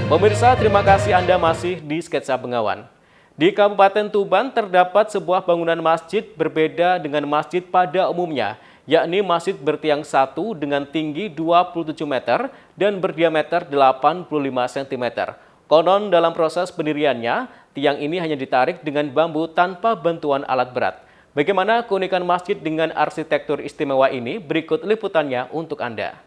Pemirsa, terima kasih Anda masih di Sketsa Bengawan. Di Kabupaten Tuban terdapat sebuah bangunan masjid berbeda dengan masjid pada umumnya, yakni masjid bertiang satu dengan tinggi 27 meter dan berdiameter 85 cm. Konon dalam proses pendiriannya, tiang ini hanya ditarik dengan bambu tanpa bantuan alat berat. Bagaimana keunikan masjid dengan arsitektur istimewa ini? Berikut liputannya untuk Anda.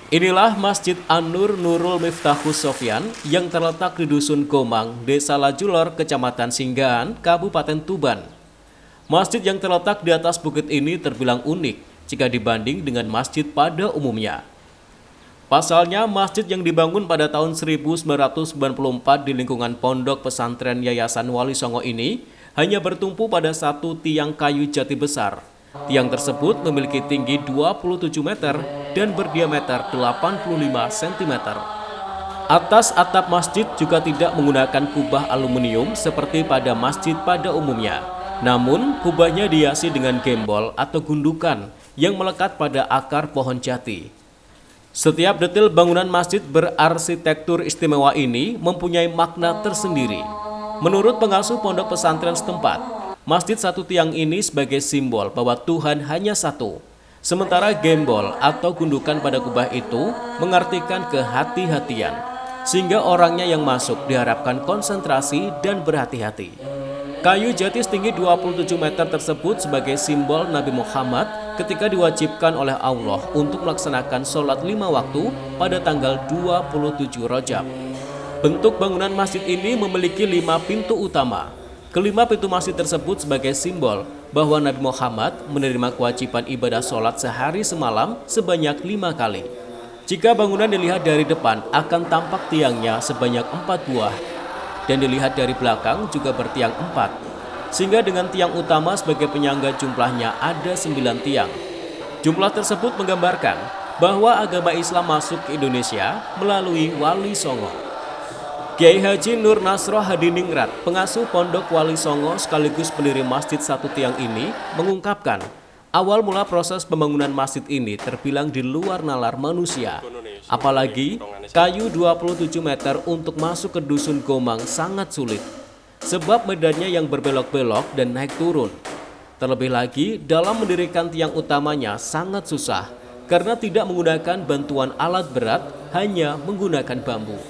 Inilah Masjid An-Nur Nurul Miftahus Sofyan yang terletak di Dusun Gomang, Desa Lajulor, Kecamatan Singgahan, Kabupaten Tuban. Masjid yang terletak di atas bukit ini terbilang unik jika dibanding dengan masjid pada umumnya. Pasalnya, masjid yang dibangun pada tahun 1994 di lingkungan Pondok Pesantren Yayasan Wali Songo ini hanya bertumpu pada satu tiang kayu jati besar. Tiang tersebut memiliki tinggi 27 meter dan berdiameter 85 cm. Atas atap masjid juga tidak menggunakan kubah aluminium seperti pada masjid pada umumnya. Namun, kubahnya dihiasi dengan gembol atau gundukan yang melekat pada akar pohon jati. Setiap detail bangunan masjid berarsitektur istimewa ini mempunyai makna tersendiri. Menurut pengasuh pondok pesantren setempat, masjid satu tiang ini sebagai simbol bahwa Tuhan hanya satu. Sementara gembol atau gundukan pada kubah itu mengartikan kehati-hatian, sehingga orangnya yang masuk diharapkan konsentrasi dan berhati-hati. Kayu jati setinggi 27 meter tersebut sebagai simbol Nabi Muhammad ketika diwajibkan oleh Allah untuk melaksanakan sholat 5 waktu pada tanggal 27 Rajab. Bentuk bangunan masjid ini memiliki 5 pintu utama. Kelima pintu masjid tersebut sebagai simbol bahwa Nabi Muhammad menerima kewajiban ibadah sholat sehari semalam sebanyak 5 kali. Jika bangunan dilihat dari depan akan tampak tiangnya sebanyak 4 buah dan dilihat dari belakang juga bertiang 4. Sehingga dengan tiang utama sebagai penyangga jumlahnya ada 9 tiang. Jumlah tersebut menggambarkan bahwa agama Islam masuk ke Indonesia melalui Wali Songo. Kiai Haji Nur Nasroh Hadiningrat, pengasuh Pondok Wali Songo sekaligus pendiri masjid satu tiang ini, mengungkapkan awal mula proses pembangunan masjid ini terbilang di luar nalar manusia. Apalagi kayu 27 meter untuk masuk ke Dusun Gomang sangat sulit, sebab medannya yang berbelok-belok dan naik turun. Terlebih lagi, dalam mendirikan tiang utamanya sangat susah, karena tidak menggunakan bantuan alat berat, hanya menggunakan bambu.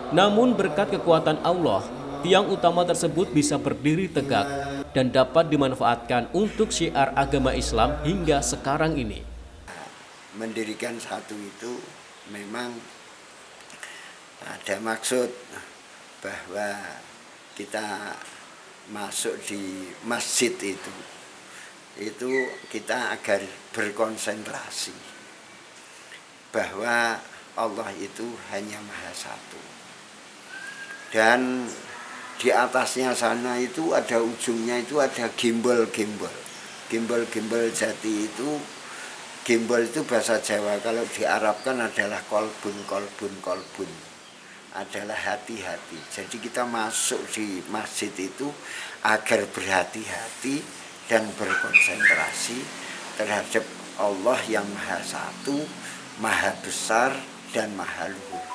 Namun berkat kekuatan Allah, tiang utama tersebut bisa berdiri tegak dan dapat dimanfaatkan untuk syiar agama Islam hingga sekarang ini. Mendirikan satu itu memang ada maksud bahwa kita masuk di masjid itu kita agar berkonsentrasi bahwa Allah itu hanya Maha Satu. Dan di atasnya sana itu ada ujungnya itu ada gembol-gembol. Gembol-gembol jati itu, gembol itu bahasa Jawa, kalau diarabkan adalah kolbun. Adalah hati-hati. Jadi kita masuk di masjid itu agar berhati-hati dan berkonsentrasi terhadap Allah yang Maha Satu, Maha Besar dan Maha Luhur.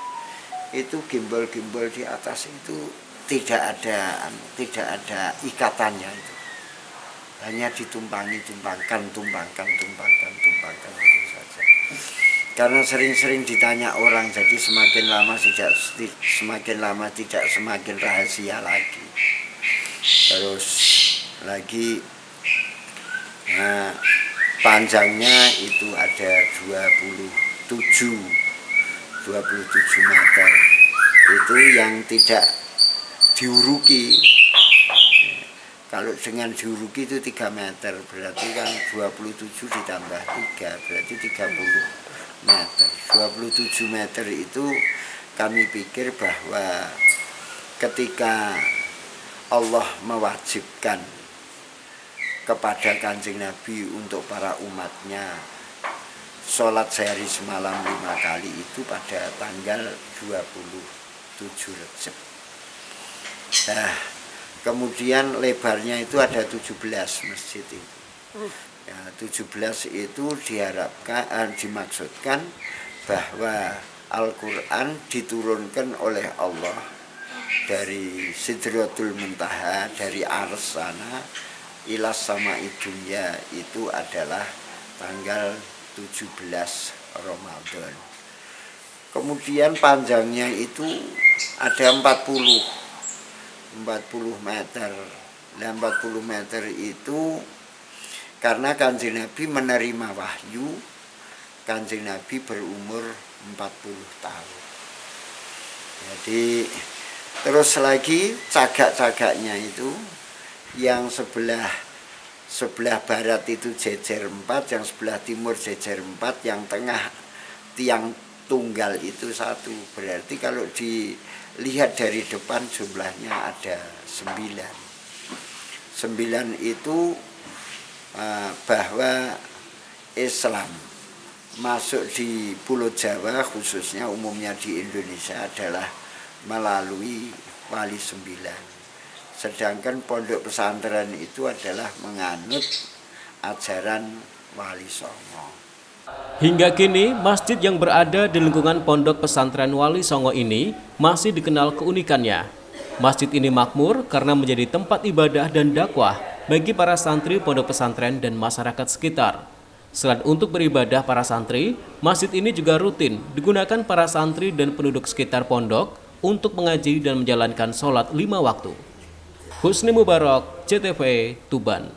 Itu gimbal-gimbal di atas itu tidak ada ikatannya itu. Hanya tumpangkan itu saja. Karena sering-sering ditanya orang, jadi semakin lama tidak semakin rahasia lagi. Terus lagi panjangnya itu ada 27 meter. Itu yang tidak diuruki. Kalau dengan diuruki itu 3 meter, berarti kan 27 ditambah 3, berarti 30 meter. 27 meter itu kami pikir bahwa ketika Allah mewajibkan kepada Kanjeng Nabi untuk para umatnya sholat sehari semalam 5 kali itu pada tanggal 27 Rejab. Nah, kemudian lebarnya itu ada 17 masjid itu. Ya, 17 itu dimaksudkan bahwa Al-Quran diturunkan oleh Allah dari Sidratul Muntaha, dari Ars sana ilas sama dunya, itu adalah tanggal 17 Ramadan. Kemudian panjangnya itu ada 40 meter. Nah, 40 meter itu karena Kanjeng Nabi menerima wahyu, Kanjeng Nabi berumur 40 tahun. Jadi terus lagi cagak-cagaknya itu yang sebelah barat itu jejer 4, yang sebelah timur jejer 4, yang tengah tiang tunggal itu 1. Berarti kalau dilihat dari depan jumlahnya ada 9. 9 itu bahwa Islam masuk di Pulau Jawa, khususnya umumnya di Indonesia, adalah melalui Wali 9. Sedangkan pondok pesantren itu adalah menganut ajaran Wali Songo. Hingga kini, masjid yang berada di lingkungan pondok pesantren Wali Songo ini masih dikenal keunikannya. Masjid ini makmur karena menjadi tempat ibadah dan dakwah bagi para santri pondok pesantren dan masyarakat sekitar. Selain untuk beribadah para santri, masjid ini juga rutin digunakan para santri dan penduduk sekitar pondok untuk mengaji dan menjalankan sholat 5 waktu. Husni Mubarak, CTV, Tuban.